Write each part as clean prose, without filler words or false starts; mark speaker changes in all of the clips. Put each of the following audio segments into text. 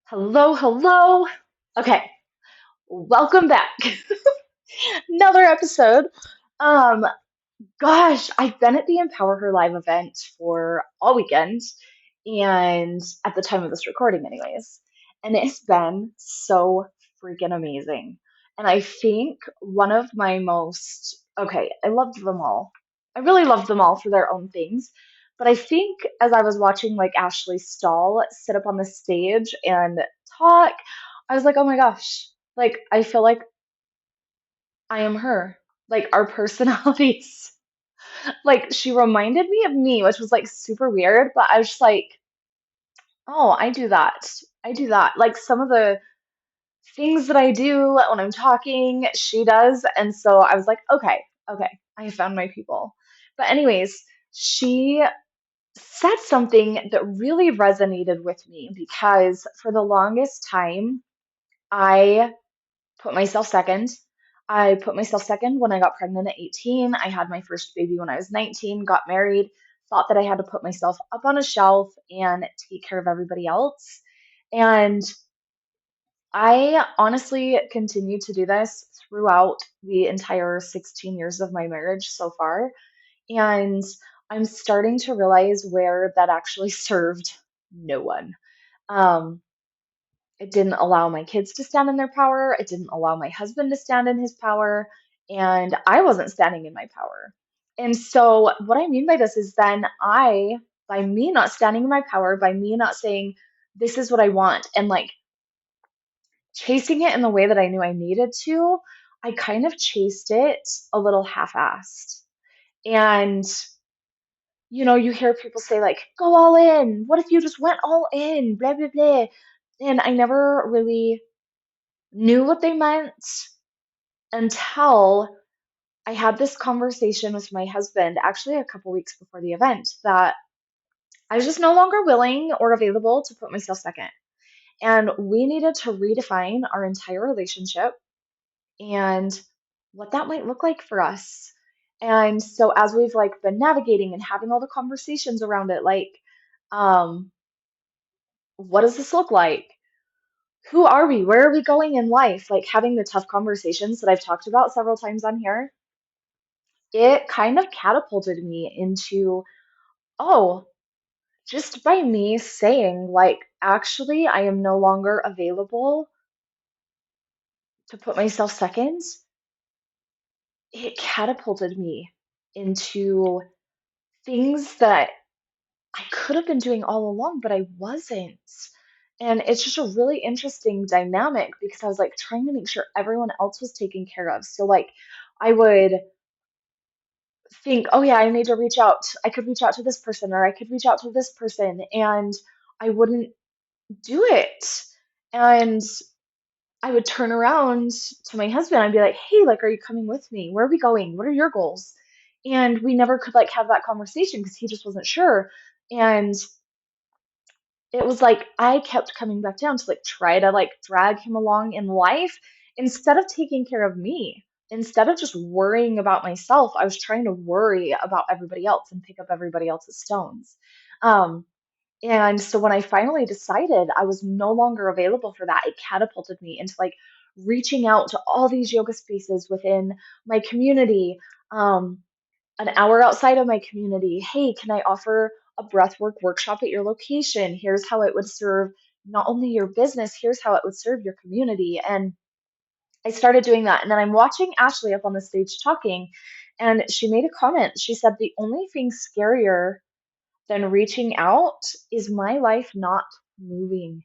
Speaker 1: Hello, hello. Okay, welcome back. Another episode. Um, Gosh, I've been at the Empower Her live event for all weekend and at the time of this recording anyways. And it's been so freaking amazing. And I think one of my most, okay, I loved them all. I really loved them all for their own things. But I think as I was watching like Ashley Stahl sit up on the stage and talk, I was like, oh my gosh, like I feel like I am her. Like our personalities like she reminded me of me, which was like super weird, but I was just like, oh, I do that. I do that. Like some of the things that I do when I'm talking, she does. And so I was like, okay, okay, I have found my people. But anyways, she said something that really resonated with me because for the longest time, I put myself second. I put myself second when I got pregnant at 18. I had my first baby when I was 19, got married, thought that I had to put myself up on a shelf and take care of everybody else. And I honestly continue to do this throughout the entire 16 years of my marriage so far. And I'm starting to realize where that actually served no one. Um, it didn't allow my kids to stand in their power. It didn't allow my husband to stand in his power. And I wasn't standing in my power. And so, what I mean by this is then by me not standing in my power, by me not saying, this is what I want, and like chasing it in the way that I knew I needed to, I kind of chased it a little half assed. And, you hear people say, like, go all in. What if you just went all in? Blah, blah, blah. And I never really knew what they meant until I had this conversation with my husband actually a couple weeks before the event that I was just no longer willing or available to put myself second. And we needed to redefine our entire relationship and what that might look like for us. And so as we've like been navigating and having all the conversations around it, like, um, what does this look like? Who are we? Where are we going in life? Like having the tough conversations that I've talked about several times on here, it kind of catapulted me into, oh, just by me saying, like, actually, I am no longer available to put myself second, it catapulted me into things that I could have been doing all along, but I wasn't. And it's just a really interesting dynamic because I was like trying to make sure everyone else was taken care of. So, like, I would think, oh yeah, I need to reach out. I could reach out to this person or I could reach out to this person, and I wouldn't do it. And I would turn around to my husband. I'd be like, hey, like, are you coming with me? Where are we going? What are your goals? And we never could like have that conversation because he just wasn't sure. And it was like I kept coming back down to like try to like drag him along in life instead of taking care of me. Instead of just worrying about myself, I was trying to worry about everybody else and pick up everybody else's stones. Um, and so when I finally decided I was no longer available for that, it catapulted me into like reaching out to all these yoga spaces within my community. Um, an hour outside of my community. Hey, can I offer a breathwork workshop at your location? Here's how it would serve not only your business, here's how it would serve your community. And I started doing that. And then I'm watching Ashley up on the stage talking, and she made a comment. She said, the only thing scarier than reaching out is my life not moving.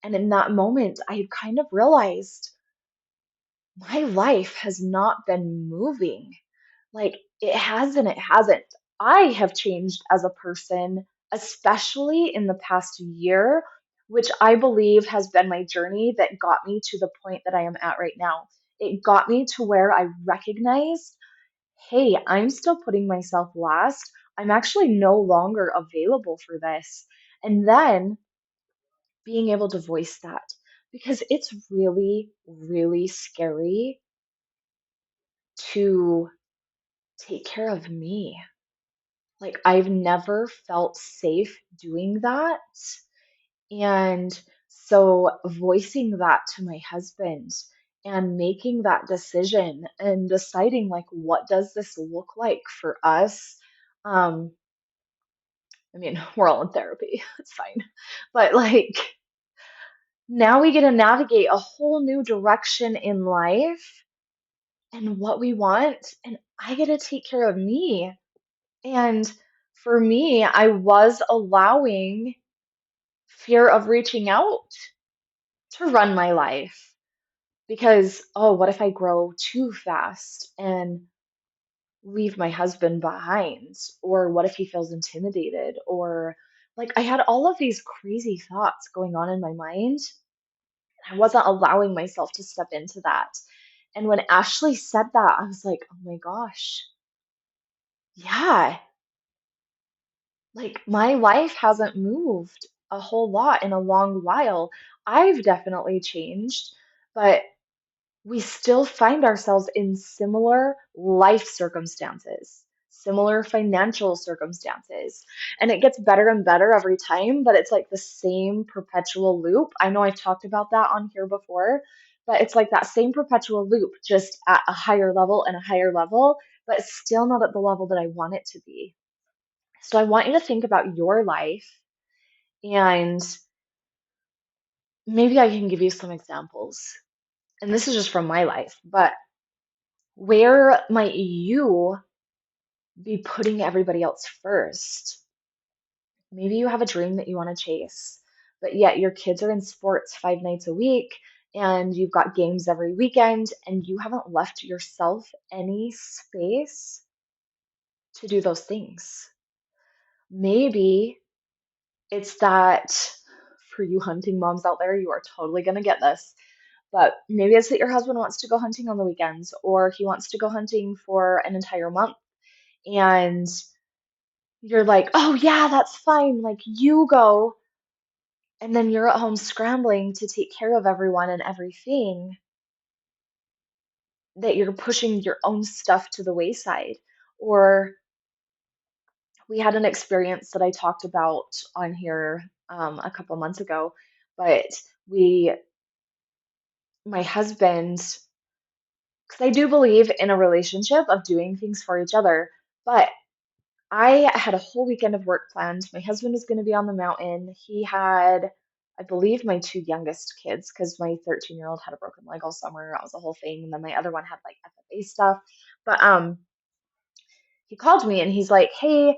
Speaker 1: And in that moment, I had kind of realized my life has not been moving. Like it has and it hasn't. I have changed as a person, especially in the past year, which I believe has been my journey that got me to the point that I am at right now. It got me to where I recognized, hey, I'm still putting myself last. I'm actually no longer available for this. And then being able to voice that because it's really, really scary to take care of me. Like, I've never felt safe doing that. And So voicing that to my husband and making that decision and deciding like what does this look like for us? Um, I mean, we're all in therapy. It's fine. But like now we get to navigate a whole new direction in life and what we want, and I get to take care of me. And for me, I was allowing fear of reaching out to run my life because, oh, what if I grow too fast and leave my husband behind? Or what if he feels intimidated? Or like I had all of these crazy thoughts going on in my mind. I wasn't allowing myself to step into that. And when Ashley said that, I was like, oh my gosh, yeah, like my life hasn't moved a whole lot in a long while. I've definitely changed, but we still find ourselves in similar life circumstances, similar financial circumstances. And it gets better and better every time, but it's like the same perpetual loop. I know I've talked about that on here before, but it's like that same perpetual loop, just at a higher level and a higher level, but still not at the level that I want it to be. So I want you to think about your life and maybe I can give you some examples. And this is just from my life, but where might you be putting everybody else first? Maybe you have a dream that you want to chase, but yet your kids are in sports 5 nights a week and you've got games every weekend and you haven't left yourself any space to do those things. Maybe it's that for you hunting moms out there, you are totally going to get this. But maybe it's that your husband wants to go hunting on the weekends or he wants to go hunting for an entire month. And you're like, oh, yeah, that's fine. Like, you go. And then you're at home scrambling to take care of everyone and everything that you're pushing your own stuff to the wayside. Or we had an experience that I talked about on here a couple months ago, but we, my husband, because I do believe in a relationship of doing things for each other, but I had a whole weekend of work planned. My husband was going to be on the mountain. He had, I believe, my two youngest kids because my 13-year-old had a broken leg all summer. That was the whole thing. And then my other one had like FFA stuff. But he called me and he's like, "Hey,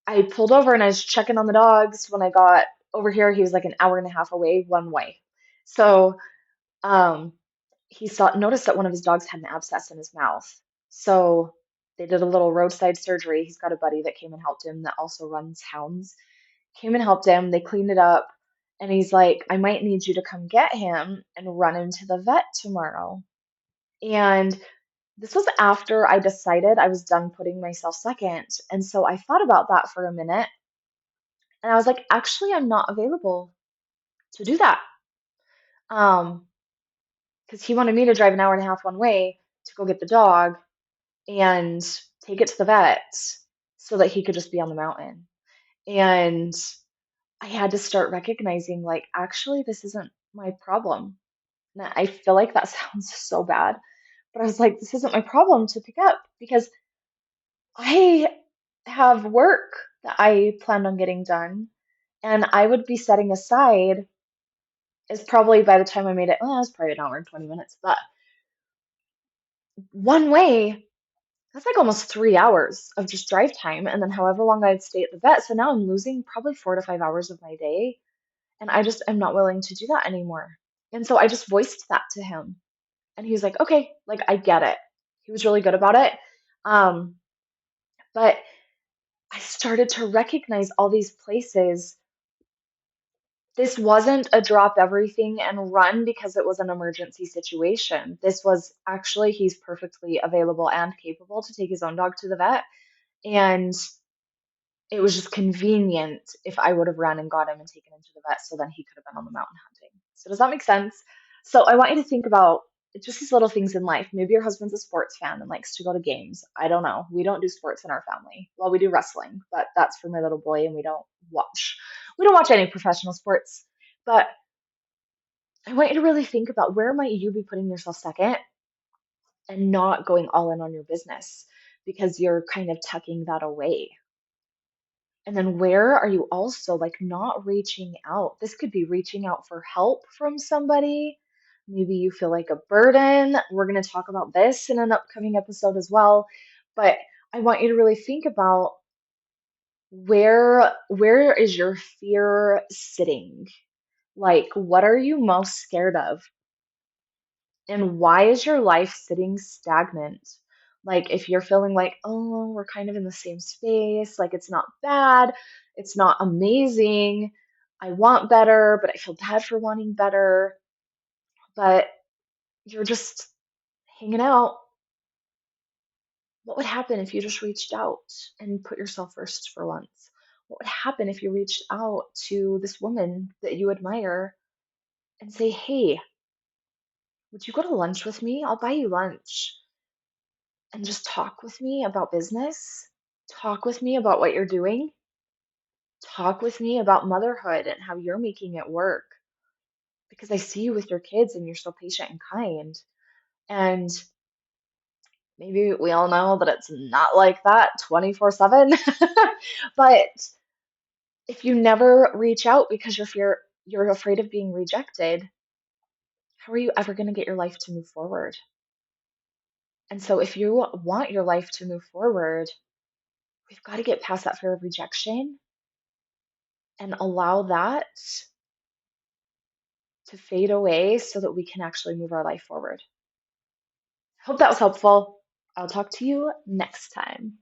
Speaker 1: I pulled over and I was checking on the dogs. When I got over here, he was like an hour and a half away one way. So um, he saw noticed that one of his dogs had an abscess in his mouth. So they did a little roadside surgery. He's got a buddy that came and helped him that also runs hounds. Came and helped him. They cleaned it up. And he's like, I might need you to come get him and run him to the vet tomorrow. And this was after I decided I was done putting myself second. And so I thought about that for a minute. And I was like, actually, I'm not available to do that. Um, because he wanted me to drive an hour and a half one way to go get the dog and take it to the vet so that he could just be on the mountain. And I had to start recognizing, like, actually, this isn't my problem. Now, I feel like that sounds so bad, but I was like, this isn't my problem to pick up because I have work that I planned on getting done, and I would be setting aside is probably by the time I made it, well, it was probably an hour and 20 minutes, but one way, that's like almost 3 hours of just drive time, and then however long I'd stay at the vet. So now I'm losing probably 4 to 5 hours of my day, and I just am not willing to do that anymore. And so I just voiced that to him, and he was like, "Okay, like I get it." He was really good about it. Um, but I started to recognize all these places. This wasn't a drop everything and run because it was an emergency situation. This was actually, he's perfectly available and capable to take his own dog to the vet. And it was just convenient if I would have run and got him and taken him to the vet so then he could have been on the mountain hunting. So does that make sense? So I want you to think about just these little things in life. Maybe your husband's a sports fan and likes to go to games. I don't know. We don't do sports in our family. Well, we do wrestling, but that's for my little boy and we don't watch any professional sports. But I want you to really think about where might you be putting yourself second and not going all in on your business because you're kind of tucking that away. And then where are you also like not reaching out? This could be reaching out for help from somebody. Maybe you feel like a burden. We're going to talk about this in an upcoming episode as well. But I want you to really think about where is your fear sitting? Like, what are you most scared of? And why is your life sitting stagnant? Like, if you're feeling like, oh, we're kind of in the same space, like it's not bad, it's not amazing, I want better, but I feel bad for wanting better, but you're just hanging out. What would happen if you just reached out and put yourself first for once? What would happen if you reached out to this woman that you admire and say, hey, would you go to lunch with me? I'll buy you lunch. And just talk with me about business, talk with me about what you're doing, talk with me about motherhood and how you're making it work. Because I see you with your kids and you're so patient and kind. And maybe we all know that it's not like that 24/7. But if you never reach out because you're afraid of being rejected, how are you ever going to get your life to move forward? And so if you want your life to move forward, we've got to get past that fear of rejection and allow that to fade away so that we can actually move our life forward. Hope that was helpful. I'll talk to you next time.